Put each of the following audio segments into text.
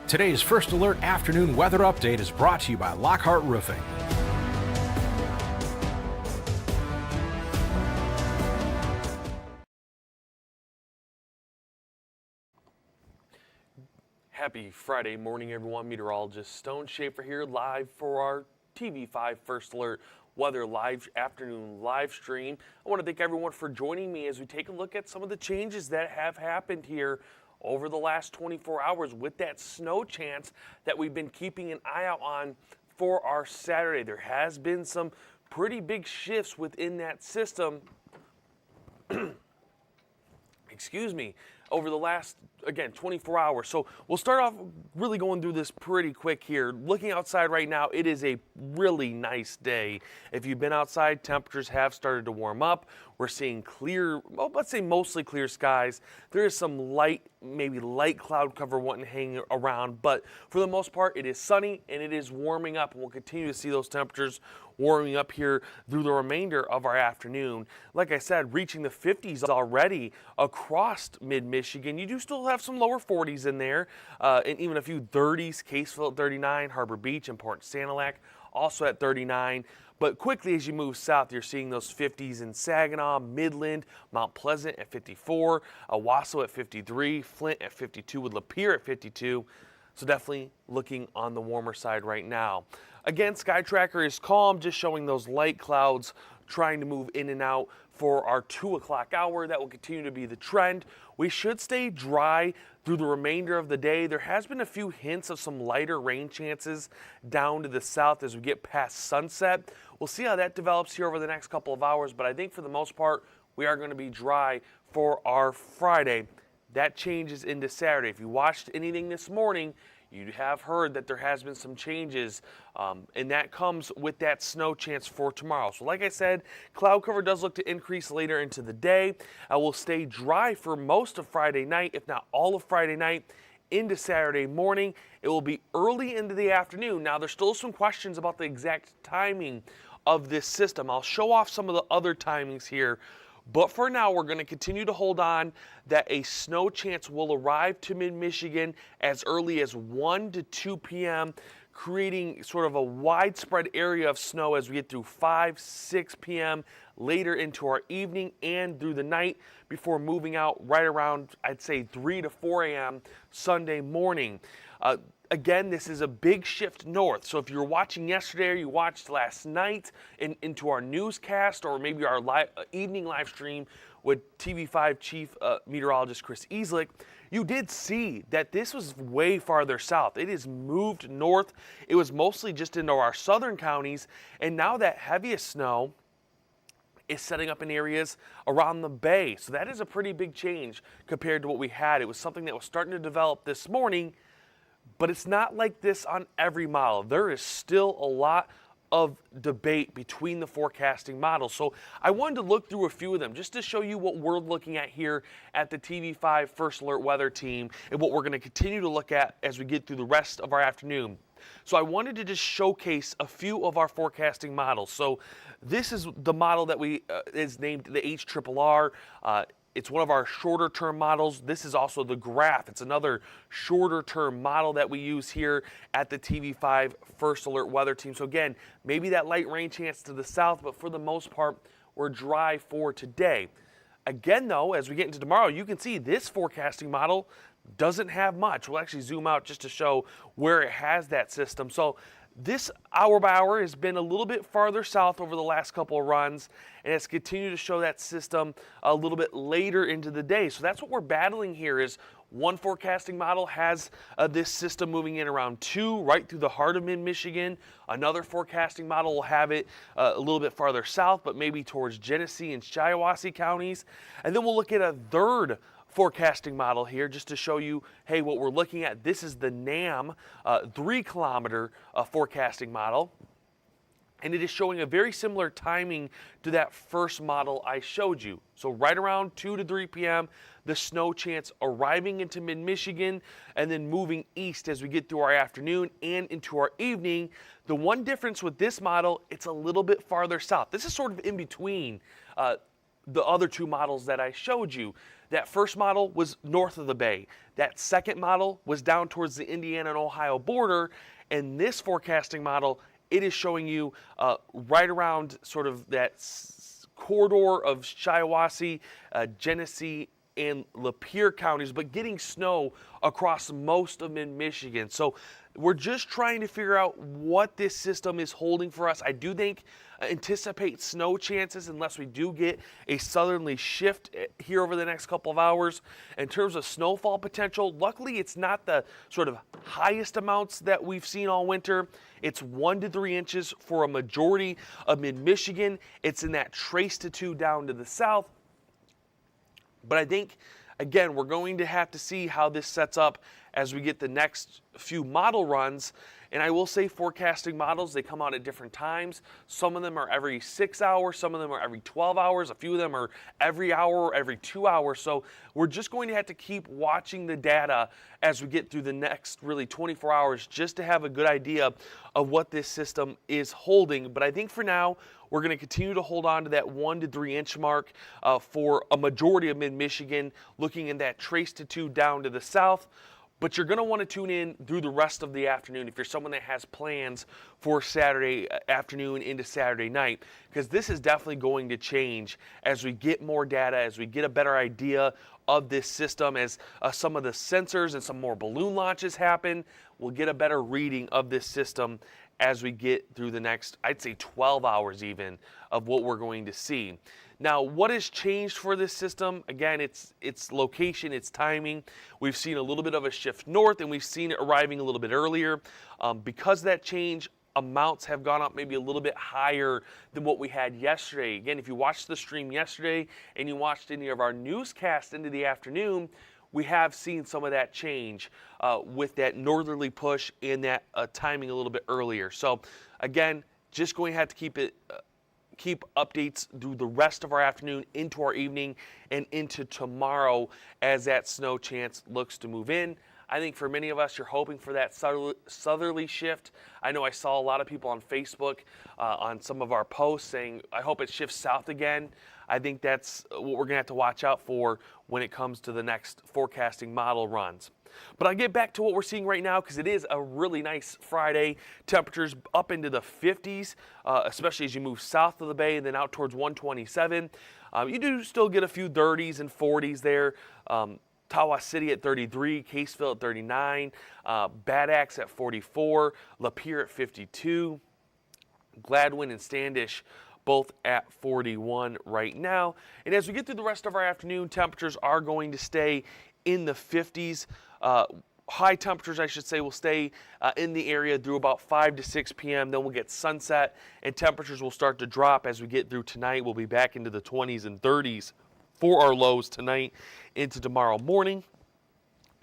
Today's First Alert afternoon weather update is brought to you by Lockhart Roofing. Happy Friday morning, everyone. Meteorologist Stone Schaefer here, live for our TV5 First Alert weather afternoon live stream. I want to thank everyone for joining me as we take a look at some of the changes that have happened here over the last 24 hours with that snow chance that we've been keeping an eye out on for our Saturday. There has been some pretty big shifts within that system. Excuse me, over the last, again, 24 hours. So we'll start off really going through this pretty quick here. Looking outside right now, it is a really nice day. If you've been outside, temperatures have started to warm up. We're seeing clear, well, let's say mostly clear skies. There is some light, maybe light cloud cover wanting to hang around, but for the most part, it is sunny and it is warming up, and we'll continue to see those temperatures warming up here through the remainder of our afternoon. Like I said, reaching the 50s already across mid-Michigan. You do still have some lower 40s in there, and even a few 30s, Caseville at 39, Harbor Beach and Port Sanilac also at 39. But quickly as you move south, you're seeing those 50s in Saginaw, Midland, Mount Pleasant at 54, Owasso at 53, Flint at 52, with Lapeer at 52. So definitely looking on the warmer side right now. Again, Sky Tracker is calm, just showing those light clouds trying to move in and out for our 2 o'clock hour. That will continue to be the trend. We should stay dry through the remainder of the day. There has been a few hints of some lighter rain chances down to the south as we get past sunset. We'll see how that develops here over the next couple of hours, but I think for the most part, we are going to be dry for our Friday. That changes into Saturday. If you watched anything this morning, you have heard that there has been some changes, and that comes with that snow chance for tomorrow. So like I said, cloud cover does look to increase later into the day. We'll stay dry for most of Friday night, if not all of Friday night, into Saturday morning. It will be early into the afternoon. Now, there's still some questions about the exact timing of this system. I'll show off some of the other timings here. But for now, we're going to continue to hold on that a snow chance will arrive to mid-Michigan as early as 1 to 2 p.m., creating sort of a widespread area of snow as we get through 5, 6 p.m., later into our evening and through the night before moving out right around, I'd say, 3 to 4 a.m. Sunday morning. Again, this is a big shift north. So if you were watching yesterday or you watched last night into our newscast or maybe our evening live stream with TV5 Chief Meteorologist Chris Easlick, you did see that this was way farther south. It has moved north. It was mostly just into our southern counties, and now that heaviest snow is setting up in areas around the bay. So that is a pretty big change compared to what we had. It was something that was starting to develop this morning, but it's not like this on every model. There is still a lot of debate between the forecasting models. So I wanted to look through a few of them just to show you what we're looking at here at the TV5 First Alert Weather Team and what we're going to continue to look at as we get through the rest of our afternoon. So I wanted to just showcase a few of our forecasting models. So this is the model that is named the HRRR. It's one of our shorter term models. This is also the graph. It's another shorter term model that we use here at the TV5 First Alert Weather Team. So again, maybe that light rain chance to the south, but for the most part, we're dry for today. Again though, as we get into tomorrow, you can see this forecasting model doesn't have much. We'll actually zoom out just to show where it has that system. So this hour by hour has been a little bit farther south over the last couple of runs, and it's continued to show that system a little bit later into the day. So that's what we're battling here is one forecasting model has this system moving in around 2 right through the heart of mid-Michigan. Another forecasting model will have it a little bit farther south, but maybe towards Genesee and Shiawassee counties. And then we'll look at a third forecasting model here just to show you, hey, what we're looking at. This is the NAM 3-kilometer forecasting model. And it is showing a very similar timing to that first model I showed you. So right around 2 to 3 p.m., the snow chance arriving into mid-Michigan and then moving east as we get through our afternoon and into our evening. The one difference with this model, it's a little bit farther south. This is sort of in between the other two models that I showed you. That first model was north of the bay. That second model was down towards the Indiana and Ohio border. And this forecasting model, it is showing you right around sort of that corridor of Shiawassee, Genesee, and Lapeer counties, but getting snow across most of mid-Michigan. So we're just trying to figure out what this system is holding for us. I do think anticipate snow chances unless we do get a southerly shift here over the next couple of hours. In terms of snowfall potential, luckily it's not the sort of highest amounts that we've seen all winter. It's 1 to 3 inches for a majority of mid-Michigan. It's in that trace to 2 down to the south. But I think, again, we're going to have to see how this sets up as we get the next few model runs. And I will say forecasting models, they come out at different times. Some of them are every 6 hours, some of them are every 12 hours, a few of them are every hour or every 2 hours. So we're just going to have to keep watching the data as we get through the next really 24 hours just to have a good idea of what this system is holding. But I think for now, we're going to continue to hold on to that 1 to 3 inch mark for a majority of mid-Michigan, looking in that trace to 2 down to the south. But you're going to want to tune in through the rest of the afternoon if you're someone that has plans for Saturday afternoon into Saturday night, because this is definitely going to change as we get more data, as we get a better idea of this system, as some of the sensors and some more balloon launches happen. We'll get a better reading of this system as we get through the next, I'd say 12 hours even, of what we're going to see. Now, what has changed for this system? Again, it's location, it's timing. We've seen a little bit of a shift north, and we've seen it arriving a little bit earlier. Because of that change, amounts have gone up maybe a little bit higher than what we had yesterday. Again, if you watched the stream yesterday and you watched any of our newscasts into the afternoon, we have seen some of that change with that northerly push and that timing a little bit earlier. So again, just going to have to keep updates through the rest of our afternoon into our evening and into tomorrow as that snow chance looks to move in. I think for many of us, you're hoping for that southerly shift. I know I saw a lot of people on Facebook on some of our posts saying, I hope it shifts south again. I think that's what we're going to have to watch out for when it comes to the next forecasting model runs. But I'll get back to what we're seeing right now because it is a really nice Friday. Temperatures up into the 50s, especially as you move south of the bay and then out towards 127. You do still get a few 30s and 40s there. Tawas City at 33, Caseville at 39, Bad Axe at 44, Lapeer at 52, Gladwin and Standish both at 41 right now. And as we get through the rest of our afternoon, temperatures are going to stay in the 50s. High temperatures, I should say, will stay in the area through about 5 to 6 p.m. Then we'll get sunset, and temperatures will start to drop as we get through tonight. We'll be back into the 20s and 30s for our lows tonight into tomorrow morning.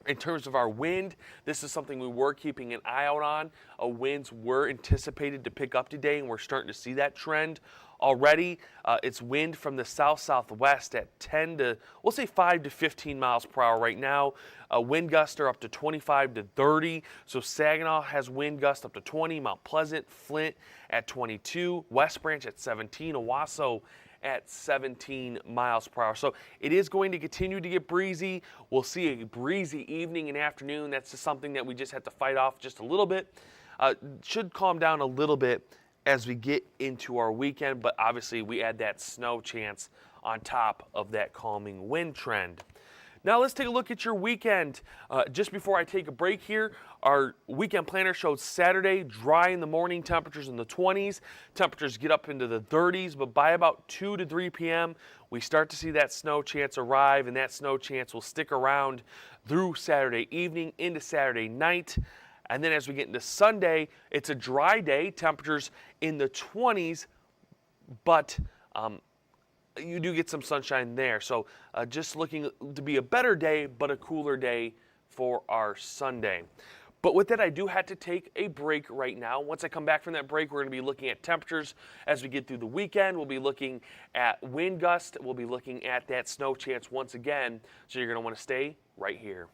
In terms of our wind, this is something we were keeping an eye out on. Winds were anticipated to pick up today, and we're starting to see that trend already. It's wind from the south-southwest at 10 to, we'll say 5 to 15 miles per hour right now. Wind gusts are up to 25 to 30. So Saginaw has wind gusts up to 20, Mount Pleasant, Flint at 22, West Branch at 17, Owasso at 17 miles per hour. So it is going to continue to get breezy. We'll see a breezy evening and afternoon. That's just something that we just have to fight off just a little bit. Should calm down a little bit as we get into our weekend, but obviously we add that snow chance on top of that calming wind trend. Now let's take a look at your weekend. Just before I take a break here, our weekend planner showed Saturday dry in the morning, temperatures in the 20s. Temperatures get up into the 30s, but by about 2 to 3 p.m., we start to see that snow chance arrive, and that snow chance will stick around through Saturday evening into Saturday night. And then as we get into Sunday, it's a dry day, temperatures in the 20s, but you do get some sunshine there. So just looking to be a better day, but a cooler day for our Sunday. But with that, I do have to take a break right now. Once I come back from that break, we're going to be looking at temperatures as we get through the weekend. We'll be looking at wind gust. We'll be looking at that snow chance once again. So you're going to want to stay right here.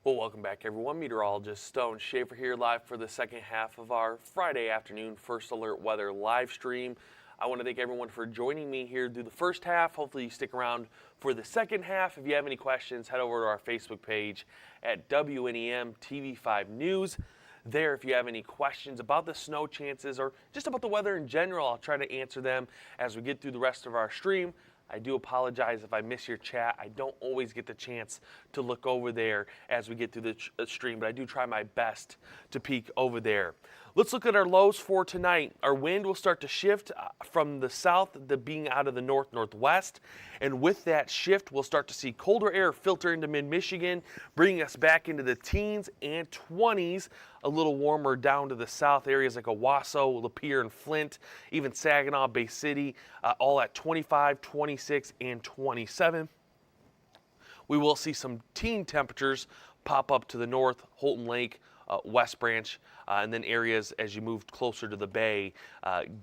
Well, welcome back, everyone. Meteorologist Stone Schaefer here, live for the second half of our Friday afternoon First Alert Weather live stream. I want to thank everyone for joining me here through the first half. Hopefully you stick around for the second half. If you have any questions, head over to our Facebook page at WNEM TV5 News. There, if you have any questions about the snow chances or just about the weather in general, I'll try to answer them as we get through the rest of our stream. I do apologize if I miss your chat. I don't always get the chance to look over there as we get through the stream, but I do try my best to peek over there. Let's look at our lows for tonight. Our wind will start to shift from the south to being out of the north-northwest, and with that shift, we'll start to see colder air filter into mid-Michigan, bringing us back into the teens and 20s, a little warmer down to the south areas like Owasso, Lapeer, and Flint, even Saginaw, Bay City, all at 25, 26, and 27. We will see some teen temperatures pop up to the north, Holton Lake, West Branch, and then areas as you move closer to the bay,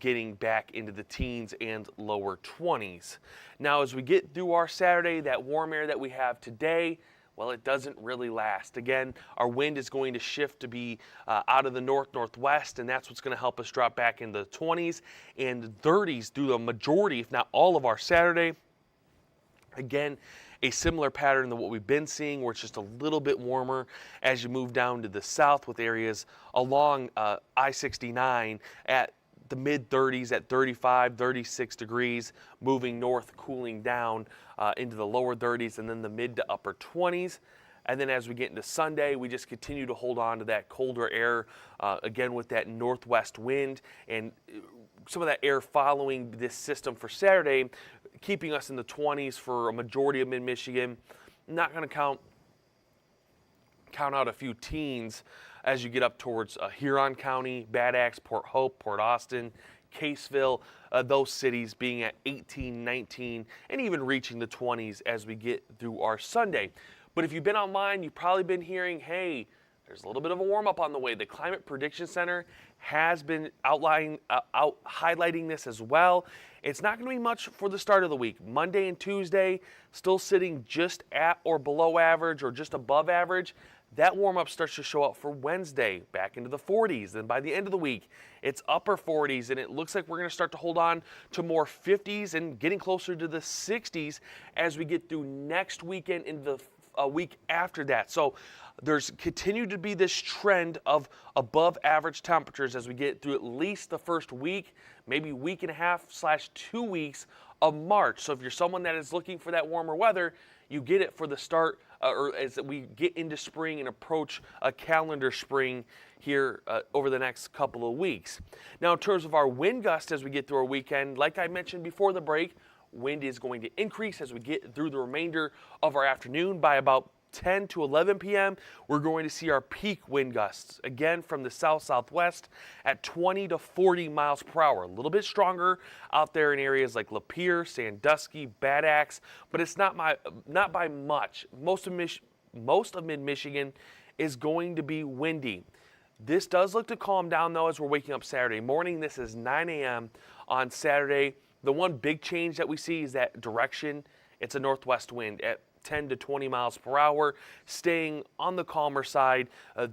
getting back into the teens and lower 20s. Now, as we get through our Saturday, that warm air that we have today, well, it doesn't really last. Again, our wind is going to shift to be out of the north-northwest, and that's what's going to help us drop back in the 20s and 30s through the majority, if not all of our Saturday. Again, a similar pattern to what we've been seeing, where it's just a little bit warmer as you move down to the south with areas along I-69 at the mid-30s at 35, 36 degrees, moving north, cooling down into the lower 30s and then the mid to upper 20s. And then as we get into Sunday, we just continue to hold on to that colder air, again with that northwest wind and some of that air following this system for Saturday, keeping us in the 20s for a majority of mid-Michigan. Not going to count out a few teens as you get up towards Huron County, Bad Axe, Port Hope, Port Austin, Caseville, those cities being at 18, 19, and even reaching the 20s as we get through our Sunday. But if you've been online, you've probably been hearing, hey, there's a little bit of a warm-up on the way. The Climate Prediction Center has been highlighting this as well. It's not going to be much for the start of the week. Monday and Tuesday, still sitting just at or below average or just above average. That warm-up starts to show up for Wednesday, back into the 40s. Then by the end of the week, it's upper 40s, and it looks like we're going to start to hold on to more 50s and getting closer to the 60s as we get through next weekend into the week after that. So there's continued to be this trend of above average temperatures as we get through at least the first week, maybe week and a half / 2 weeks of March. So if you're someone that is looking for that warmer weather, you get it for the start or as we get into spring and approach a calendar spring here over the next couple of weeks. Now, in terms of our wind gusts as we get through our weekend, like I mentioned before the break, wind is going to increase as we get through the remainder of our afternoon. By about 10 to 11 p.m., we're going to see our peak wind gusts, again from the south-southwest at 20 to 40 miles per hour. A little bit stronger out there in areas like Lapeer, Sandusky, Bad Axe, but it's not by much. Most of mid-Michigan is going to be windy. This does look to calm down, though, as we're waking up Saturday morning. This is 9 a.m. on Saturday. The one big change that we see is that direction. It's a northwest wind at 10 to 20 miles per hour, staying on the calmer side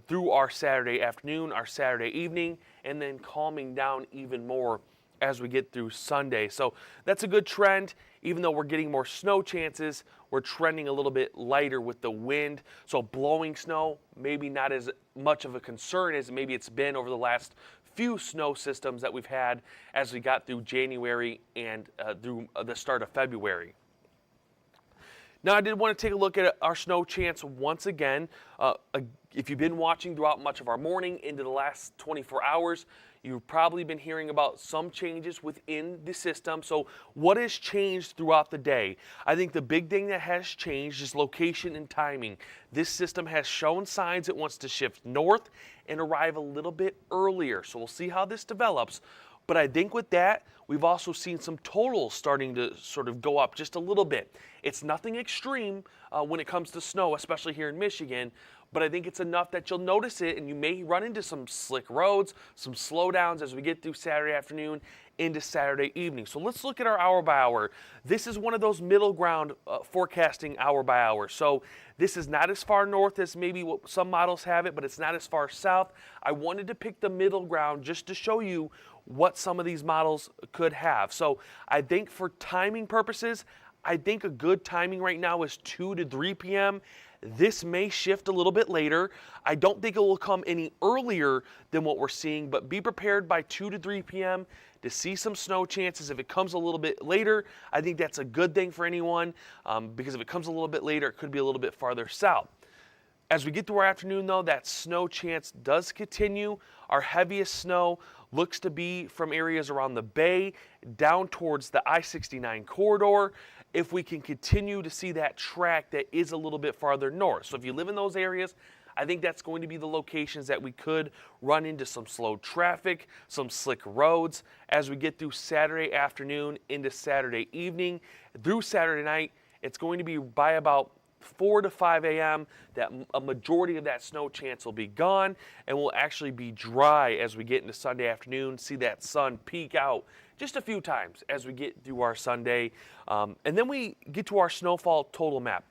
through our Saturday afternoon, our Saturday evening, and then calming down even more as we get through Sunday. So that's a good trend. Even though we're getting more snow chances, we're trending a little bit lighter with the wind. So blowing snow, maybe not as much of a concern as maybe it's been over the last few snow systems that we've had as we got through January and through the start of February. Now, I did want to take a look at our snow chance once again. If you've been watching throughout much of our morning into the last 24 hours, you've probably been hearing about some changes within the system. So what has changed throughout the day? I think the big thing that has changed is location and timing. This system has shown signs it wants to shift north and arrive a little bit earlier. So we'll see how this develops. But I think with that, we've also seen some totals starting to sort of go up just a little bit. It's nothing extreme when it comes to snow, especially here in Michigan, but I think it's enough that you'll notice it, and you may run into some slick roads, some slowdowns as we get through Saturday afternoon into Saturday evening. So let's look at our hour by hour. This is one of those middle ground forecasting hour by hour. So this is not as far north as maybe what some models have it, but it's not as far south. I wanted to pick the middle ground just to show you what some of these models could have. So I think for timing purposes, I think a good timing right now is 2 to 3 p.m. This may shift a little bit later. I don't think it will come any earlier than what we're seeing, but be prepared by 2 to 3 p.m. to see some snow chances. If it comes a little bit later, I think that's a good thing for anyone, because if it comes a little bit later, it could be a little bit farther south. As we get to our afternoon, though, that snow chance does continue. Our heaviest snow looks to be from areas around the bay down towards the I-69 corridor. If we can continue to see that track that is a little bit farther north. So if you live in those areas, I think that's going to be the locations that we could run into some slow traffic, some slick roads as we get through Saturday afternoon into Saturday evening. Through Saturday night, it's going to be by about 4 to 5 a.m. that a majority of that snow chance will be gone, and will actually be dry as we get into Sunday afternoon. See that sun peek out just a few times as we get through our Sunday. And then we get to our snowfall total map.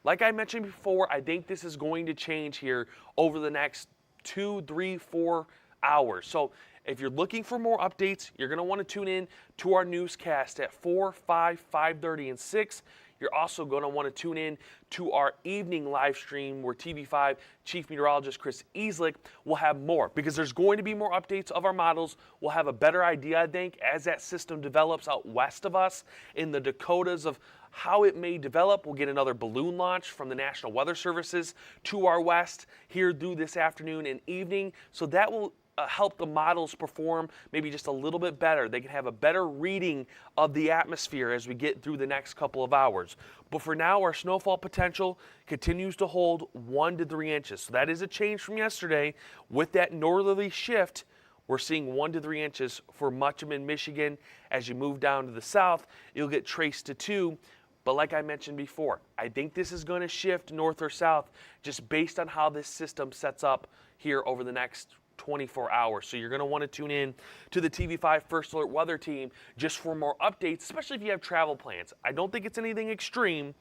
Like I mentioned before, I think this is going to change here over the next 2, 3, 4 hours. So if you're looking for more updates, you're going to want to tune in to our newscast at 4, 5, 5:30, and 6. You're also going to want to tune in to our evening live stream where TV5 Chief Meteorologist Chris Easlick will have more, because there's going to be more updates of our models. We'll have a better idea, I think, as that system develops out west of us in the Dakotas of how it may develop. We'll get another balloon launch from the National Weather Services to our west here through this afternoon and evening. So that will help the models perform maybe just a little bit better. They can have a better reading of the atmosphere as we get through the next couple of hours. But for now, our snowfall potential continues to hold 1 to 3 inches. So that is a change from yesterday. With that northerly shift, we're seeing 1 to 3 inches for much of Michigan. As you move down to the south, you'll get traced to 2. But like I mentioned before, I think this is going to shift north or south just based on how this system sets up here over the next 24 hours. So you're going to want to tune in to the TV5 First Alert Weather Team just for more updates, especially if you have travel plans. I don't think it's anything extreme,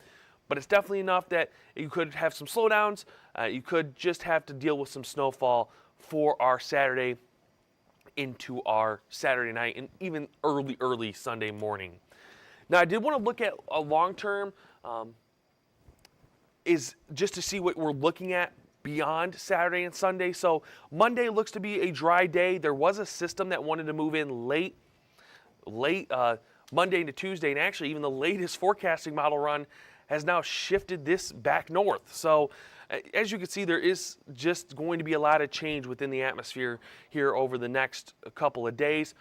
but it's definitely enough that you could have some slowdowns. You could just have to deal with some snowfall for our Saturday into our Saturday night and even early Sunday morning. Now, I did want to look at a long-term, is just to see what we're looking at beyond Saturday and Sunday. So Monday looks to be a dry day. There was a system that wanted to move in late Monday into Tuesday, and actually even the latest forecasting model run has now shifted this back north. So as you can see, there is just going to be a lot of change within the atmosphere here over the next couple of days.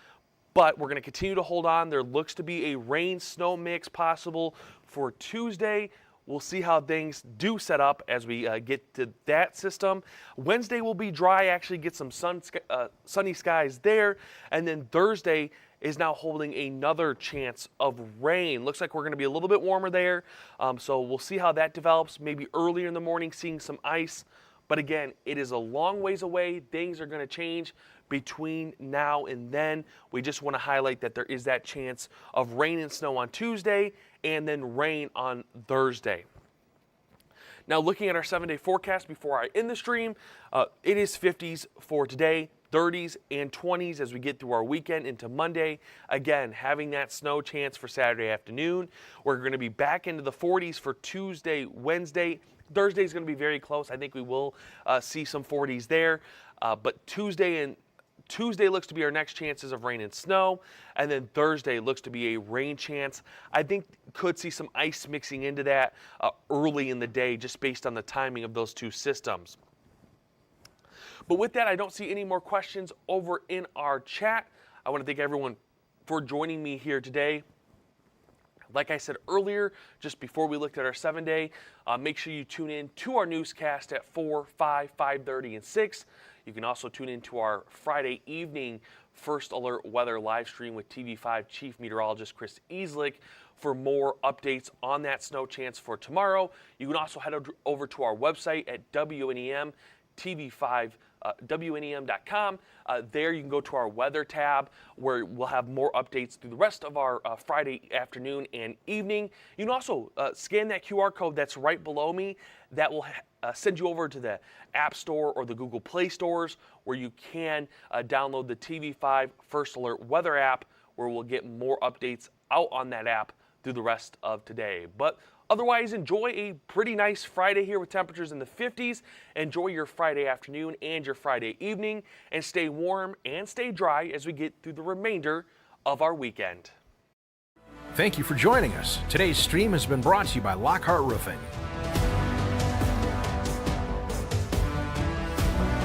But we're going to continue to hold on. There looks to be a rain-snow mix possible for Tuesday. We'll see how things do set up as we get to that system. Wednesday will be dry, actually get some sunny skies there. And then Thursday is now holding another chance of rain. Looks like we're going to be a little bit warmer there. So we'll see how that develops. Maybe earlier in the morning seeing some ice. But again, it is a long ways away. Things are going to change between now and then. We just want to highlight that there is that chance of rain and snow on Tuesday and then rain on Thursday. Now, looking at our 7-day forecast before I end the stream, it is 50s for today, 30s and 20s as we get through our weekend into Monday. Again, having that snow chance for Saturday afternoon. We're going to be back into the 40s for Tuesday, Wednesday. Thursday is going to be very close. I think we will see some 40s there. But Tuesday looks to be our next chances of rain and snow. And then Thursday looks to be a rain chance. I think could see some ice mixing into that early in the day just based on the timing of those two systems. But with that, I don't see any more questions over in our chat. I want to thank everyone for joining me here today. Like I said earlier, just before we looked at our 7-day, make sure you tune in to our newscast at 4, 5, 5:30, and 6. You can also tune into our Friday evening First Alert Weather live stream with TV5 Chief Meteorologist Chris Easlick for more updates on that snow chance for tomorrow. You can also head over to our website at WNEM TV5 WNEM.com. There you can go to our weather tab where we'll have more updates through the rest of our Friday afternoon and evening. You can also scan that QR code that's right below me. That will send you over to the App Store or the Google Play stores where you can download the TV5 First Alert Weather app, where we'll get more updates out on that app through the rest of today. But otherwise, enjoy a pretty nice Friday here with temperatures in the 50s. Enjoy your Friday afternoon and your Friday evening, and stay warm and stay dry as we get through the remainder of our weekend. Thank you for joining us. Today's stream has been brought to you by Lockhart Roofing.